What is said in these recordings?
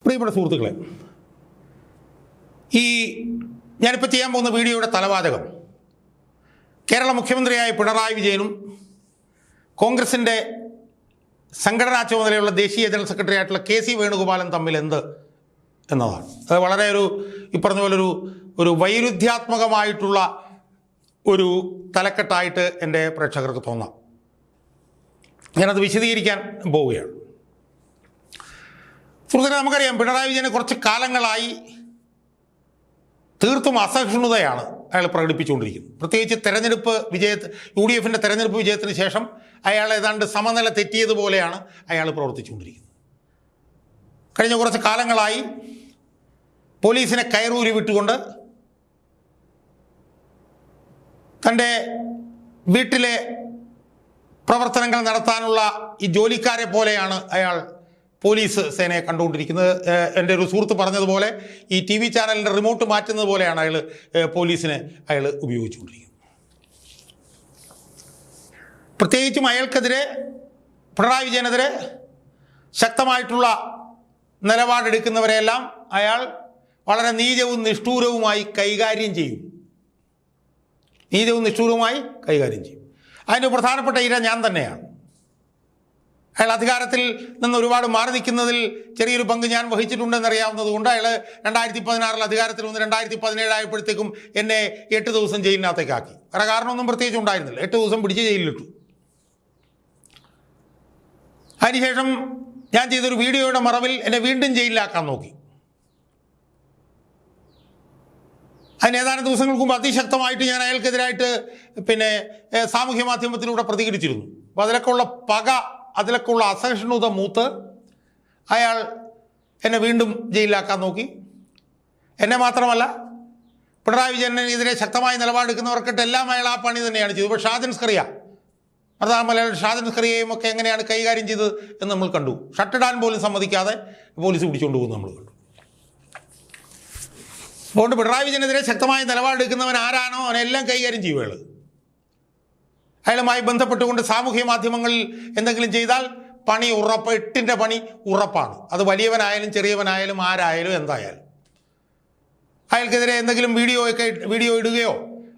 പ്രിയപ്പെട്ട സുഹൃത്തുക്കളെ, ഈ ഞാനിപ്പോൾ ചെയ്യാൻ പോകുന്ന വീഡിയോയുടെ തലവാചകം കേരള മുഖ്യമന്ത്രിയായ പിണറായി വിജയനും കോൺഗ്രസിൻ്റെ സംഘടനാ ചുമതലയുള്ള ദേശീയ ജനറൽ സെക്രട്ടറി ആയിട്ടുള്ള കെ സി വേണുഗോപാലൻ തമ്മിൽ എന്ത് എന്നതാണ്. അത് വളരെ ഈ പറഞ്ഞ പോലെ ഒരു വൈരുദ്ധ്യാത്മകമായിട്ടുള്ള ഒരു തലക്കെട്ടായിട്ട് എൻ്റെ പ്രേക്ഷകർക്ക് തോന്നാം. ഞാനത് വിശദീകരിക്കാൻ പോവുകയാണ്. സുഹൃത്തുക്കളെ, നമുക്കറിയാം പിണറായി വിജയനെ കുറച്ച് കാലങ്ങളായി തീർത്തും അസഹിഷ്ണുതയാണ് അയാൾ പ്രകടിപ്പിച്ചുകൊണ്ടിരിക്കുന്നത്. പ്രത്യേകിച്ച് UDF തെരഞ്ഞെടുപ്പ് വിജയത്തിന് ശേഷം അയാൾ ഏതാണ്ട് സമനില തെറ്റിയതുപോലെയാണ് അയാൾ പ്രവർത്തിച്ചുകൊണ്ടിരിക്കുന്നത്. കഴിഞ്ഞ കുറച്ച് കാലങ്ങളായി പോലീസിനെ കയറൂരി വിട്ടുകൊണ്ട് തൻ്റെ വീട്ടിലെ പ്രവർത്തനങ്ങൾ നടത്താനുള്ള ഈ ജോലിക്കാരെ പോലെയാണ് അയാൾ പോലീസ് സേനയെ കണ്ടുകൊണ്ടിരിക്കുന്നത്. എൻ്റെ ഒരു സുഹൃത്ത് പറഞ്ഞതുപോലെ ഈ TV ചാനലിൻ്റെ റിമോട്ട് മാറ്റുന്നത് പോലെയാണ് പോലീസിനെ അയാൾ ഉപയോഗിച്ചുകൊണ്ടിരിക്കുന്നത്. പ്രത്യേകിച്ചും അയാൾക്കെതിരെ, പിണറായി വിജയനെതിരെ ശക്തമായിട്ടുള്ള നിലപാടെടുക്കുന്നവരെല്ലാം അയാൾ വളരെ നീചവും നിഷ്ഠൂരവുമായി കൈകാര്യം ചെയ്യും. അതിന് പ്രധാനപ്പെട്ട ഇര ഞാൻ തന്നെയാണ്. അയാൾ അധികാരത്തിൽ നിന്ന് ഒരുപാട് മാറി നിൽക്കുന്നതിൽ ചെറിയൊരു പങ്ക് ഞാൻ വഹിച്ചിട്ടുണ്ടെന്നറിയാവുന്നത് കൊണ്ട് അയാൾ 2016 അധികാരത്തിൽ വന്ന് 2017 ആയപ്പോഴത്തേക്കും എന്നെ 8 ദിവസം ജയിലിനകത്തേക്കാക്കി. വേറെ കാരണമൊന്നും പ്രത്യേകിച്ച് ഉണ്ടായിരുന്നില്ല. 8 ദിവസം പിടിച്ച് ജയിലിലിട്ടു. അതിനുശേഷം ഞാൻ ചെയ്തൊരു വീഡിയോയുടെ മറവിൽ എന്നെ വീണ്ടും ജയിലിലാക്കാൻ നോക്കി. അതിന് ഏതാനും ദിവസങ്ങൾക്ക് മുമ്പ് അതിശക്തമായിട്ട് ഞാൻ അയാൾക്കെതിരായിട്ട് സാമൂഹ്യ മാധ്യമത്തിലൂടെ പ്രതികരിച്ചിരുന്നു. അപ്പോൾ അതിലൊക്കെ ഉള്ള അസഹിഷ്ണുത മൂത്ത് അയാൾ എന്നെ വീണ്ടും ജയിലിലാക്കാൻ നോക്കി. എന്നെ മാത്രമല്ല, പിണറായി വിജയനെതിരെ ശക്തമായ നിലപാടെടുക്കുന്നവർക്കിട്ടെല്ലാം അയാൾ ആ പണി തന്നെയാണ് ചെയ്തത്. ഇപ്പോൾ ഷാജൻ സ്കറിയ, ഷാജൻ സ്കറിയയും ഒക്കെ എങ്ങനെയാണ് കൈകാര്യം ചെയ്തത് എന്ന് നമ്മൾ കണ്ടു. ഷട്ടിടാൻ പോലും സമ്മതിക്കാതെ പോലീസ് പിടിച്ചുകൊണ്ട് പോകുന്നത് നമ്മൾ കണ്ടു. അതുകൊണ്ട് പിണറായി വിജയനെതിരെ ശക്തമായ നിലപാടെടുക്കുന്നവൻ ആരാണോ അവനെല്ലാം കൈകാര്യം ചെയ്യുകയുള്ളൂ. അയാളുമായി ബന്ധപ്പെട്ടുകൊണ്ട് സാമൂഹ്യ മാധ്യമങ്ങളിൽ എന്തെങ്കിലും ചെയ്താൽ പണി ഉറപ്പ്, 8ൻ്റെ പണി ഉറപ്പാണ്. അത് വലിയവനായാലും ചെറിയവനായാലും ആരായാലും എന്തായാലും. അയാൾക്കെതിരെ എന്തെങ്കിലും വീഡിയോ ഇടുകയോ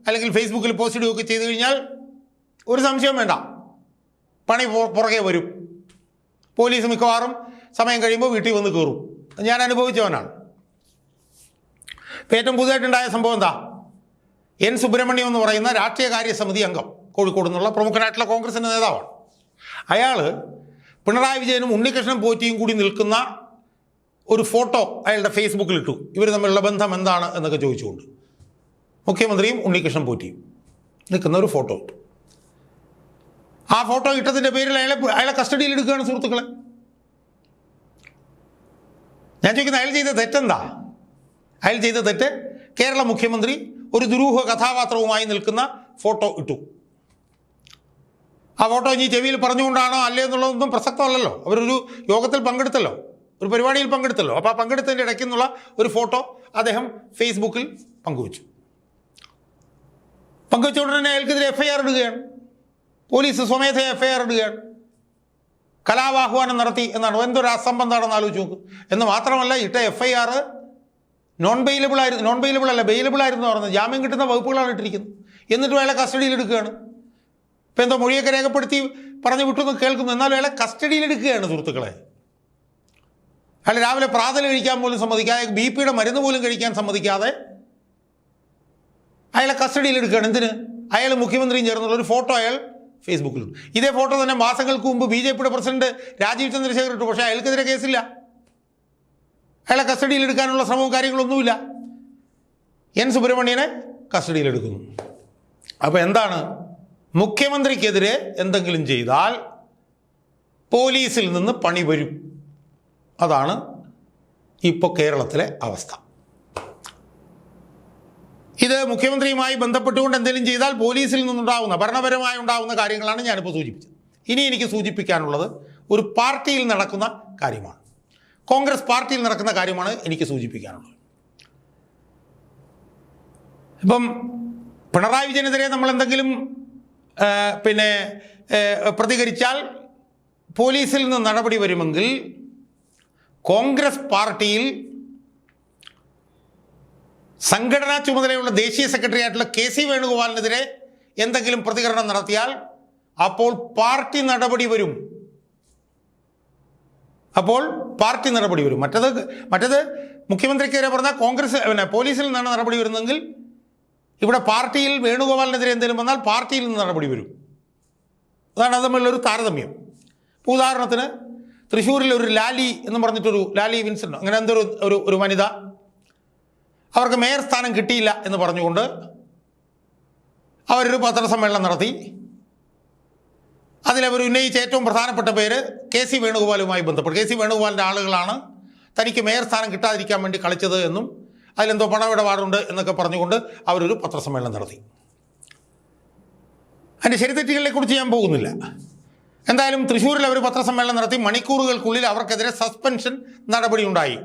അല്ലെങ്കിൽ ഫേസ്ബുക്കിൽ പോസ്റ്റ് ഇടുകയൊക്കെ ചെയ്തു കഴിഞ്ഞാൽ ഒരു സംശയം വേണ്ട, പണി പുറകെ വരും. പോലീസ് മിക്കവാറും സമയം കഴിയുമ്പോൾ വീട്ടിൽ വന്ന് കയറും. ഞാൻ അനുഭവിച്ചവനാണ്. ഇപ്പം ഏറ്റവും പുതുതായിട്ടുണ്ടായ സംഭവം എന്താ? N. സുബ്രഹ്മണ്യം എന്ന് പറയുന്ന രാഷ്ട്രീയകാര്യ സമിതി അംഗം, കോഴിക്കോട് നിന്നുള്ള പ്രമുഖനായിട്ടുള്ള കോൺഗ്രസിൻ്റെ നേതാവാണ്. അയാൾ പിണറായി വിജയനും ഉണ്ണികൃഷ്ണൻ പോറ്റിയും കൂടി നിൽക്കുന്ന ഒരു ഫോട്ടോ അയാളുടെ ഫേസ്ബുക്കിൽ ഇട്ടു. ഇവർ തമ്മിലുള്ള ബന്ധം എന്താണ് എന്നൊക്കെ ചോദിച്ചുകൊണ്ട് മുഖ്യമന്ത്രിയും ഉണ്ണികൃഷ്ണൻ പോറ്റിയും നിൽക്കുന്ന ഒരു ഫോട്ടോ ഇട്ടു. ആ ഫോട്ടോ ഇട്ടതിൻ്റെ പേരിൽ അയാളെ കസ്റ്റഡിയിൽ എടുക്കുകയാണ് സുഹൃത്തുക്കളെ. ഞാൻ ചോദിക്കുന്നത്, അയാൾ ചെയ്ത തെറ്റെന്താ? അയാൾ ചെയ്ത തെറ്റ് കേരള മുഖ്യമന്ത്രി ഒരു ദുരൂഹ കഥാപാത്രവുമായി നിൽക്കുന്ന ഫോട്ടോ ഇട്ടു. ആ ഫോട്ടോ ഇനി ചെവിയിൽ പറഞ്ഞുകൊണ്ടാണോ അല്ലേ എന്നുള്ളതൊന്നും പ്രസക്തമല്ലല്ലോ. അവരൊരു യോഗത്തിൽ പങ്കെടുത്തല്ലോ, ഒരു പരിപാടിയിൽ പങ്കെടുത്തല്ലോ. അപ്പോൾ ആ പങ്കെടുത്തതിൻ്റെ ഇടയ്ക്ക് നിന്നുള്ള ഒരു ഫോട്ടോ അദ്ദേഹം ഫേസ്ബുക്കിൽ പങ്കുവച്ചു ഉടനെ അയാൾക്കെതിരെ FIR ഇടുകയാണ്. പോലീസ് സ്വമേധയാ FIR ഇടുകയാണ്. കലാപാഹ്വാനം നടത്തി എന്നാണ്. എന്തൊരു അസംബന്ധമാണെന്ന് ആലോചിച്ച് നോക്ക്. എന്ന് മാത്രമല്ല, ഇട്ട FIR നോൺ ബെയിലബിൾ അല്ല, ബെയിലബിൾ ആയിരുന്നു പറഞ്ഞത്. ജാമ്യം കിട്ടുന്ന വകുപ്പുകളാണ് ഇട്ടിരിക്കുന്നത്. എന്നിട്ടും അയാളെ കസ്റ്റഡിയിൽ എടുക്കുകയാണ്. ഇപ്പം എന്തോ മൊഴിയൊക്കെ രേഖപ്പെടുത്തി പറഞ്ഞു വിട്ടുമെന്ന് കേൾക്കുന്നു. എന്നാലും അയാളെ കസ്റ്റഡിയിൽ എടുക്കുകയാണ് സുഹൃത്തുക്കളെ. അയാൾ രാവിലെ പ്രാതൽ കഴിക്കാൻ പോലും സമ്മതിക്കാതെ, BP-യുടെ മരുന്ന് പോലും കഴിക്കാൻ സമ്മതിക്കാതെ അയാളെ കസ്റ്റഡിയിൽ എടുക്കുകയാണ്. എന്തിന്? അയാൾ മുഖ്യമന്ത്രിയും ചേർന്നുള്ള ഒരു ഫോട്ടോ അയാൾ ഫേസ്ബുക്കിലുണ്ട്. ഇതേ ഫോട്ടോ തന്നെ മാസങ്ങൾക്ക് മുമ്പ് BJP-യുടെ പ്രസിഡന്റ് രാജീവ് ചന്ദ്രശേഖർ ഇട്ടു. പക്ഷേ അയാൾക്കെതിരെ കേസില്ല. അയാളെ കസ്റ്റഡിയിൽ എടുക്കാനുള്ള ശ്രമവും കാര്യങ്ങളൊന്നുമില്ല. N. സുബ്രഹ്മണ്യനെ കസ്റ്റഡിയിലെടുക്കുന്നു. അപ്പോൾ എന്താണ്? മുഖ്യമന്ത്രിക്കെതിരെ എന്തെങ്കിലും ചെയ്താൽ പോലീസിൽ നിന്ന് പണി വരും. അതാണ് ഇപ്പോൾ കേരളത്തിലെ അവസ്ഥ. ഇത് മുഖ്യമന്ത്രിയുമായി ബന്ധപ്പെട്ടുകൊണ്ട് എന്തെങ്കിലും ചെയ്താൽ പോലീസിൽ നിന്നുണ്ടാകുന്ന ഭരണപരമായി ഉണ്ടാകുന്ന കാര്യങ്ങളാണ് ഞാനിപ്പോൾ സൂചിപ്പിച്ചത്. ഇനി എനിക്ക് സൂചിപ്പിക്കാനുള്ളത് ഒരു പാർട്ടിയിൽ നടക്കുന്ന കാര്യമാണ്. കോൺഗ്രസ് പാർട്ടിയിൽ നടക്കുന്ന കാര്യമാണ് എനിക്ക് സൂചിപ്പിക്കാനുള്ളത്. ഇപ്പം പിണറായി വിജയനെതിരെ നമ്മൾ എന്തെങ്കിലും പ്രതികരിച്ചാൽ പോലീസിൽ നിന്ന് നടപടി വരുമെങ്കിൽ കോൺഗ്രസ് പാർട്ടിയിൽ സംഘടനാ ചുമതലയുള്ള ദേശീയ സെക്രട്ടറി ആയിട്ടുള്ള കെ.സി. വേണുഗോപാലിനെതിരെ എന്തെങ്കിലും പ്രതികരണം നടത്തിയാൽ അപ്പോൾ പാർട്ടി നടപടി വരും. മറ്റത് മുഖ്യമന്ത്രിക്കെതിരെ പറഞ്ഞാൽ കോൺഗ്രസ് പോലീസിൽ നിന്നാണ് നടപടി വരുന്നതെങ്കിൽ ഇവിടെ പാർട്ടിയിൽ വേണുഗോപാലിനെതിരെ എന്തെങ്കിലും വന്നാൽ പാർട്ടിയിൽ നിന്ന് നടപടി വരും. അതാണ് അത് തമ്മിലുള്ളൊരു താരതമ്യം. ഇപ്പോൾ ഉദാഹരണത്തിന് തൃശ്ശൂരിൽ ഒരു ലാലി എന്ന് പറഞ്ഞിട്ടൊരു ലാലി വിൻസെൻ്റ് അങ്ങനെ എന്തൊരു ഒരു വനിത, അവർക്ക് മേയർ സ്ഥാനം കിട്ടിയില്ല എന്ന് പറഞ്ഞുകൊണ്ട് അവരൊരു പത്രസമ്മേളനം നടത്തി. അതിലവർ ഉന്നയിച്ച ഏറ്റവും പ്രധാനപ്പെട്ട പേര് കെ.സി. വേണുഗോപാലുമായി ബന്ധപ്പെട്ട് കെ.സി. വേണുഗോപാലിൻ്റെ ആളുകളാണ് തനിക്ക് മേയർ സ്ഥാനം കിട്ടാതിരിക്കാൻ വേണ്ടി കളിച്ചത് എന്നും അതിലെന്തോ പണമിടപാടുണ്ട് എന്നൊക്കെ പറഞ്ഞുകൊണ്ട് അവരൊരു പത്രസമ്മേളനം നടത്തി. അതിൻ്റെ ശരിതെറ്റുകളെക്കുറിച്ച് ഞാൻ പോകുന്നില്ല. എന്തായാലും തൃശ്ശൂരിൽ അവർ പത്രസമ്മേളനം നടത്തി. മണിക്കൂറുകൾക്കുള്ളിൽ അവർക്കെതിരെ സസ്പെൻഷൻ നടപടി ഉണ്ടായി.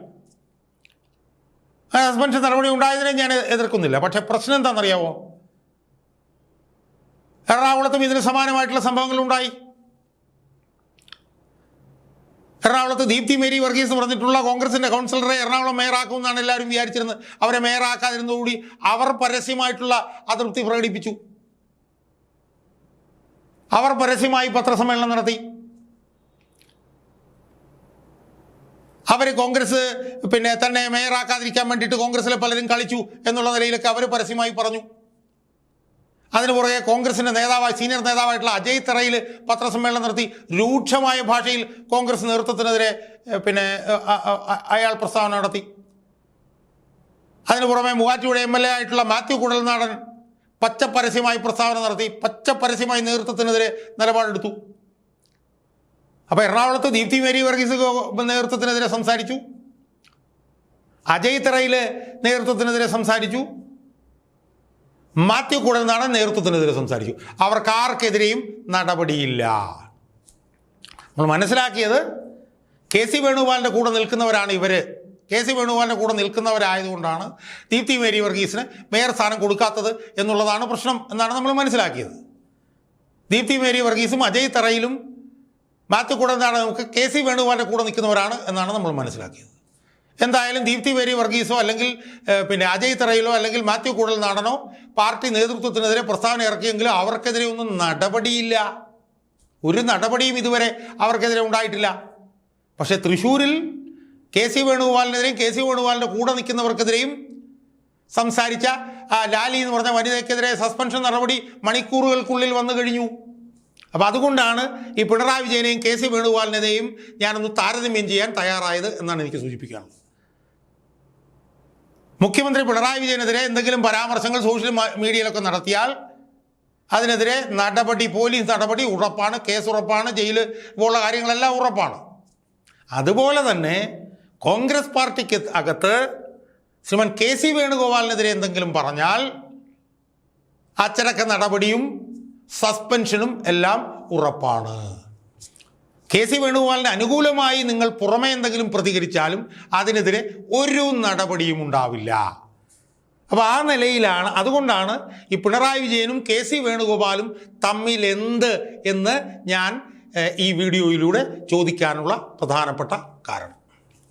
ആ സസ്പെൻഷൻ നടപടി ഉണ്ടായതിനെ ഞാൻ എതിർക്കുന്നില്ല. പക്ഷേ പ്രശ്നം എന്താണെന്നറിയാമോ? എറണാകുളത്തും ഇതിന് സമാനമായിട്ടുള്ള സംഭവങ്ങളുണ്ടായി. എറണാകുളത്ത് ദീപ്തി മേരി വർഗീസ് എന്ന് പറഞ്ഞിട്ടുള്ള കോൺഗ്രസിൻ്റെ കൗൺസിലറെ എറണാകുളം മേയറാക്കുമെന്നാണ് എല്ലാവരും വിചാരിച്ചിരുന്നത്. അവരെ മേയറാക്കാതിരുന്നതുകൂടി അവർ പരസ്യമായിട്ടുള്ള അതൃപ്തി പ്രകടിപ്പിച്ചു. അവർ പരസ്യമായി പത്രസമ്മേളനം നടത്തി. അവർ കോൺഗ്രസ് തന്നെ മേയറാക്കാതിരിക്കാൻ വേണ്ടിയിട്ട് കോൺഗ്രസിലെ പലരും കളിച്ചു എന്നുള്ള നിലയിലൊക്കെ അവർ പരസ്യമായി പറഞ്ഞു. അതിനു പുറകെ കോൺഗ്രസിൻ്റെ സീനിയർ നേതാവായിട്ടുള്ള അജയ് തറയിൽ പത്രസമ്മേളനം നടത്തി രൂക്ഷമായ ഭാഷയിൽ കോൺഗ്രസ് നേതൃത്വത്തിനെതിരെ അയാൾ പ്രസ്താവന നടത്തി. അതിനു പുറമെ മൂവാറ്റുപുഴ MLA ആയിട്ടുള്ള മാത്യു കുഴൽനാടൻ പച്ചപ്പരസ്യമായി പ്രസ്താവന നടത്തി, പച്ചപ്പരസ്യമായി നേതൃത്വത്തിനെതിരെ നിലപാടെടുത്തു. അപ്പോൾ എറണാകുളത്ത് ദീപ്തി മേരി വർഗീസ് നേതൃത്വത്തിനെതിരെ സംസാരിച്ചു, അജയ് തറയിൽ നേതൃത്വത്തിനെതിരെ സംസാരിച്ചു, മാത്യു കുഴൽനാടൻ നേതൃത്വത്തിനെതിരെ സംസാരിച്ചു. അവർക്ക് ആർക്കെതിരെയും നടപടിയില്ല. നമ്മൾ മനസ്സിലാക്കിയത് കെ.സി. വേണുഗോപാലിൻ്റെ കൂടെ നിൽക്കുന്നവരാണ് ഇവർ. കെ.സി. വേണുഗോപാലിൻ്റെ കൂടെ നിൽക്കുന്നവരായതുകൊണ്ടാണ് ദീപ്തി മേരി വർഗീസിന് മേയർ സ്ഥാനം കൊടുക്കാത്തത് എന്നുള്ളതാണ് പ്രശ്നം എന്നാണ് നമ്മൾ മനസ്സിലാക്കിയത്. ദീപ്തി മേരി വർഗീസും അജയ് തറയിലും മാത്യു കുഴൽനാടനുമൊക്കെ കെ.സി. വേണുഗോപാലിൻ്റെ കൂടെ നിൽക്കുന്നവരാണ് എന്നാണ് നമ്മൾ മനസ്സിലാക്കിയത്. എന്തായാലും ദീപ്തി മേരി വർഗീസോ അല്ലെങ്കിൽ അജയ് തറയിലോ അല്ലെങ്കിൽ മാത്യു കുഴൽനാടനോ പാർട്ടി നേതൃത്വത്തിനെതിരെ പ്രസ്താവന ഇറക്കിയെങ്കിലും അവർക്കെതിരെ ഒന്നും നടപടിയില്ല. ഒരു നടപടിയും ഇതുവരെ അവർക്കെതിരെ ഉണ്ടായിട്ടില്ല. പക്ഷേ തൃശ്ശൂരിൽ കെ.സി. വേണുഗോപാലിനെതിരെയും കെ.സി. വേണുഗോപാലിൻ്റെ കൂടെ നിൽക്കുന്നവർക്കെതിരെയും സംസാരിച്ച ലാലി എന്ന് പറഞ്ഞ വനിതയ്ക്കെതിരെ സസ്പെൻഷൻ നടപടി മണിക്കൂറുകൾക്കുള്ളിൽ വന്നു കഴിഞ്ഞു. അപ്പോൾ അതുകൊണ്ടാണ് ഈ പിണറായി വിജയനെയും കെ.സി. വേണുഗോപാലിനെതിരെയും ഞാനൊന്ന് താരതമ്യം ചെയ്യാൻ തയ്യാറായത് എന്നാണ് എനിക്ക് സൂചിപ്പിക്കാനുള്ളത്. മുഖ്യമന്ത്രി പിണറായി വിജയനെതിരെ എന്തെങ്കിലും പരാമർശങ്ങൾ സോഷ്യൽ മീഡിയയിലൊക്കെ നടത്തിയാൽ അതിനെതിരെ നടപടി, പോലീസ് നടപടി ഉറപ്പാണ്, കേസ് ഉറപ്പാണ്, ജയിൽ പോലുള്ള കാര്യങ്ങളെല്ലാം ഉറപ്പാണ്. അതുപോലെ തന്നെ കോൺഗ്രസ് പാർട്ടിക്ക് അകത്ത് ശ്രീമാൻ കെ.സി. വേണുഗോപാലിനെതിരെ എന്തെങ്കിലും പറഞ്ഞാൽ അച്ചടക്ക നടപടിയും സസ്പെൻഷനും എല്ലാം ഉറപ്പാണ്. കെ.സി. വേണുഗോപാലിന് അനുകൂലമായി നിങ്ങൾ പുറമേ എന്തെങ്കിലും പ്രതികരിച്ചാലും അതിനെതിരെ ഒരു നടപടിയും ഉണ്ടാവില്ല. അപ്പോൾ ആ നിലയിലാണ്, അതുകൊണ്ടാണ് ഈ പിണറായി വിജയനും കെ.സി. വേണുഗോപാലും തമ്മിൽ എന്ത് എന്ന് ഞാൻ ഈ വീഡിയോയിലൂടെ ചോദിക്കാനുള്ള പ്രധാനപ്പെട്ട കാരണം.